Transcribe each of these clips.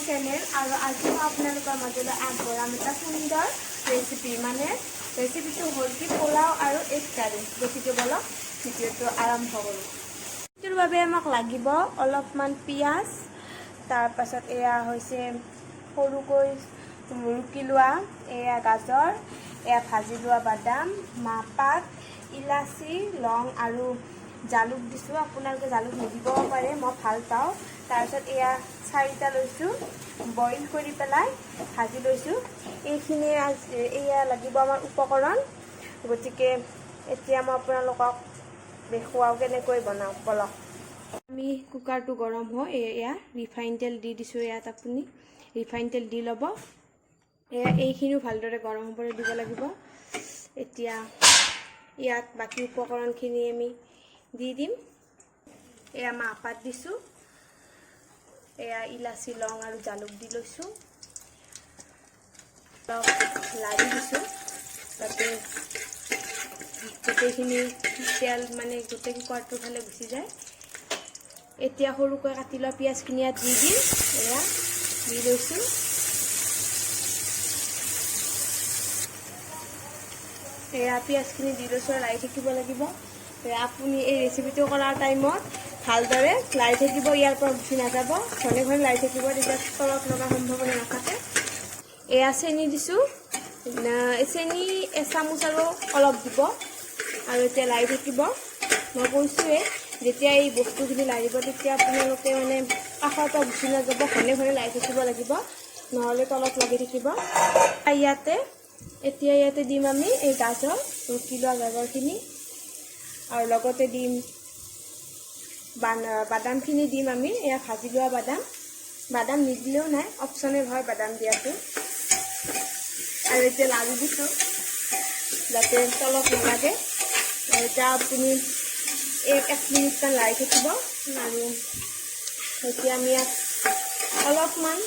Channel আৰু আজি মই আপোনালোকৰ মাজলৈ আগবঢ়াম এটা সুন্দৰ ৰেচিপি মানে ৰেচিপিটো হ'ল কি পোলাও আৰু এগ কাৰী। গতিকে বলক ভিডিঅ'টো আৰম্ভ কৰোঁ। সেইটোৰ বাবে আমাক লাগিব অলপমান পিঁয়াজ, তাৰপাছত এয়া হৈছে সৰুকৈ ৰুকি লোৱা এয়া গাজৰ, এয়া ভাজি লোৱা বাদাম, মাহপাত, ইলাচি, লং আৰু জালুক দিছোঁ। আপোনালোকে জালুক নিদিব পাৰে, মই ভাল পাওঁ। তাৰপিছত এয়া 4টা লৈছোঁ, বইল কৰি পেলাই ভাজি লৈছোঁ। এইখিনি এয়া লাগিব আমাৰ উপকৰণ। গতিকে এতিয়া মই আপোনালোকক দেখুৱাওঁ কেনেকৈ বনাওঁ বলক। আমি কুকাৰটো গৰম হয় এয়া ৰিফাইন তেল দি দিছোঁ। ইয়াত আপুনি ৰিফাইন তেল দি ল'ব। এয়া এইখিনিও ভালদৰে গৰম হ'বলৈ দিব লাগিব। এতিয়া ইয়াত বাকী উপকৰণখিনি আমি দি দিম। এয়া মাহপাত দিছোঁ, এয়া ইলাচি, লং আৰু জালুক দি লৈছোঁ। লাৰি দিছোঁ যাতে গোটেইখিনি তেল মানে গোটেই কুকাৰটোৰ ফালে গুচি যায়। এতিয়া সৰুকৈ কাটি লোৱা পিঁয়াজখিনি ইয়াত দি দিম। এয়া দি লৈছোঁ। এয়া পিঁয়াজখিনি দি লৈছোঁ, লাৰি থাকিব লাগিব। আপুনি এই ৰেচিপিটো কৰাৰ টাইমত ভালদৰে লাৰি থাকিব, ইয়াৰ পৰা গুচি নাযাব। ঘনে ঘনে লাৰি থাকিব, তেতিয়া তলত লগাৰ সম্ভাৱনা নাথাকে। এয়া চেনি দিছোঁ, চেনি এচামুচ আৰু অলপ দিব আৰু এতিয়া লাৰি থাকিব। মই কৈছোঁৱে যেতিয়া এই বস্তুখিনি লাৰিব তেতিয়া আপোনালোকে মানে কাষৰ পৰা গুচি নাযাব, ঘনে ঘনে লাৰি থাকিব লাগিব, নহ'লে তলত লাগি থাকিব। এতিয়া ইয়াতে দিম আমি এই গাজৰ, ৰুকি লোৱা গাজৰখিনি, আৰু লগতে দিম বাদামখিনি দিম আমি। এয়া ভাজি লোৱা বাদাম নিদিলেও নাই, অপশ্যনেল হয় বাদাম দিয়াটো। আৰু এতিয়া লাৰি দিছোঁ যাতে তলত নালাগে। আৰু এতিয়া আপুনি 1 মিনিটমান লাৰি থাকিব। আৰু এতিয়া আমি ইয়াত অলপমান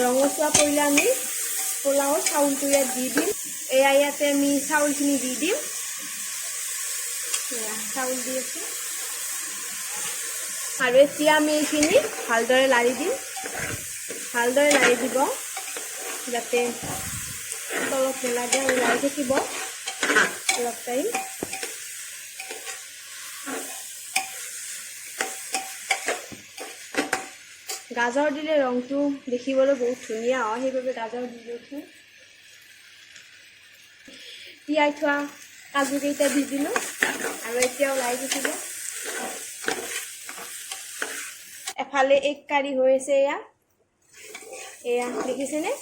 ৰঙচুৱা পৰিলে আমি পোলাওৰ চাউলটো ইয়াত দি দিম। এয়া ইয়াতে আমি চাউলখিনি দি দিম। চাউল দি আছোঁ আৰু এতিয়া আমি এইখিনি ভালদৰে লাৰি দিম। ভালদৰে লাৰি দিব যাতে তলত নালাগে, আৰু লাৰি থাকিব অলপ টাইম। গাজৰ দিলে ৰংটো দেখিবলৈ বহুত ধুনীয়া হয়, সেইবাবে গাজৰ দি লৈছোঁ। তিয়াই থোৱা কাজুকেইটা দি দিলোঁ আৰু এতিয়াও লাৰি থাকিব। এফালে এগ কাৰী হৈ আছে। এয়া দেখিছেনে?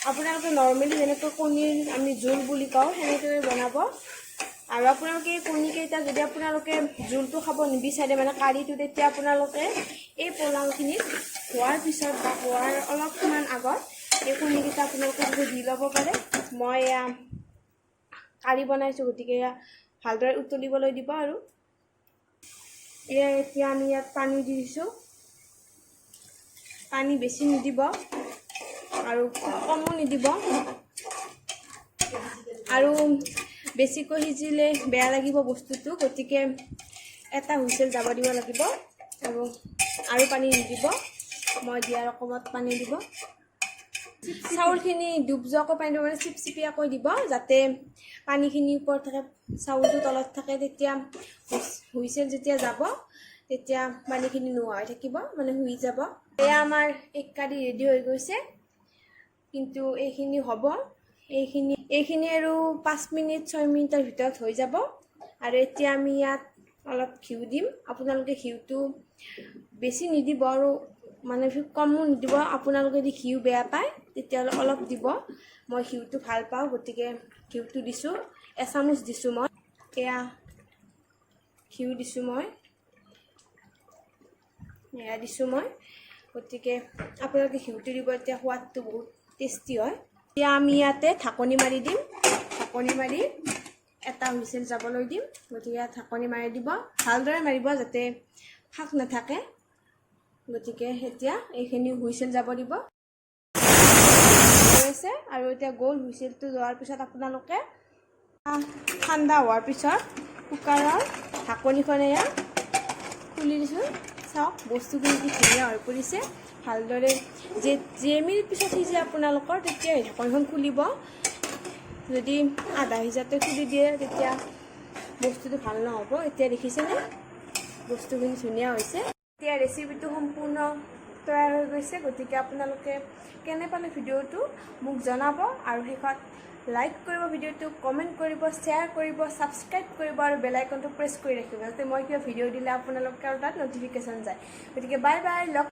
আপোনালোকে নৰ্মেলি যেনেকৈ কণীৰ আমি জোল বুলি কওঁ সেনেকৈ বনাব। আৰু আপোনালোকে এই কণীকেইটা যদি আপোনালোকে জোলটো খাব নিবিচাৰে মানে কাৰীটো, তেতিয়া আপোনালোকে এই পোলাওখিনিত হোৱাৰ পিছত বা হোৱাৰ অলপমান আগত এই কণীকেইটা আপোনালোকে দি ল'ব পাৰে। মই এয়া কাৰী বনাইছোঁ, গতিকে এয়া ভালদৰে উতলিবলৈ দিব। আৰু এতিয়া আমি ইয়াত পানী দি দিছোঁ। পানী বেছি নিদিব আৰু কমো নিদিব, আৰু বেছিকৈ সিজিলে বেয়া লাগিব বস্তুটো। গতিকে এটা হুইচেল যাব দিব লাগিব, আৰু পানী নিদিব। মই দিয়াৰ অকণমান পানী দিব। চাউলখিনি ডুব যোৱাকৈ পানী দিব, মানে চিপচিপিয়াকৈ দিব, যাতে পানীখিনি ওপৰত থাকে, চাউলটো তলত থাকে। তেতিয়া হুইচেল যেতিয়া যাব তেতিয়া পানীখিনি নোহোৱা হৈ থাকিব, মানে শুই যাব। এয়া আমাৰ এগ কাৰী ৰেডি হৈ গৈছে, কিন্তু এইখিনি হ'ব। এইখিনি আৰু 5 মিনিট 6 মিনিটৰ ভিতৰত হৈ যাব। আৰু এতিয়া আমি ইয়াত অলপ ঘিউ দিম। আপোনালোকে ঘিউটো বেছি নিদিব আৰু মানে কমো নিদিব। আপোনালোকে যদি ঘিউ বেয়া পায় তেতিয়াহ'লে অলপ দিব। মই ঘিউটো ভাল পাওঁ, গতিকে ঘিউটো দিছোঁ। এচামুচ দিছোঁ মই। এয়া ঘিউ দিছোঁ মই, এয়া দিছোঁ মই। গতিকে আপোনালোকে ঘিউটো দিব, এতিয়া সোৱাদটো বহুত টেষ্টি হয়। এতিয়া আমি ইয়াতে ঢাকনি মাৰি দিম। ঢাকনি মাৰি এটা হুইচেল যাবলৈ দিম। গতিকে ঢাকনি মাৰি দিব, ভালদৰে মাৰিব যাতে ফাক নাথাকে। গতিকে এতিয়া এইখিনি হুইচেল যাব দিব আছে। আৰু এতিয়া গ'ল হুইচেলটো যোৱাৰ পিছত আপোনালোকে ঠাণ্ডা হোৱাৰ পিছত কুকাৰৰ ঢাকনিখন এয়া খুলি দিছোঁ। চাওক বস্তুখিনি কি ধুনীয়া হৈ পৰিছে। ভালদৰে যে মিনিট পিছত সিজে আপোনালোকৰ তেতিয়া ঢাকনখন খুলিব। যদি আধা সিজাতে খুলি দিয়ে তেতিয়া বস্তুটো ভাল নহ'ব। এতিয়া দেখিছেনে বস্তুখিনি ধুনীয়া হৈছে। এতিয়া ৰেচিপিটো সম্পূৰ্ণ তৈয়াৰ হৈ গৈছে। গতিকে আপোনালোকে কেনে পালে ভিডিঅ'টো মোক জনাব আৰু শেষত লাইক কৰিব, ভিডিঅ'টো কমেণ্ট কৰিব, শ্বেয়াৰ কৰিব, ছাবস্ক্ৰাইব কৰিব আৰু বেল আইকনটো প্ৰেছ কৰি ৰাখিব যাতে মই কিবা ভিডিঅ' দিলে আপোনালোকৰ তাত ন'টিফিকেশ্যন যায়। গতিকে বাই বাই।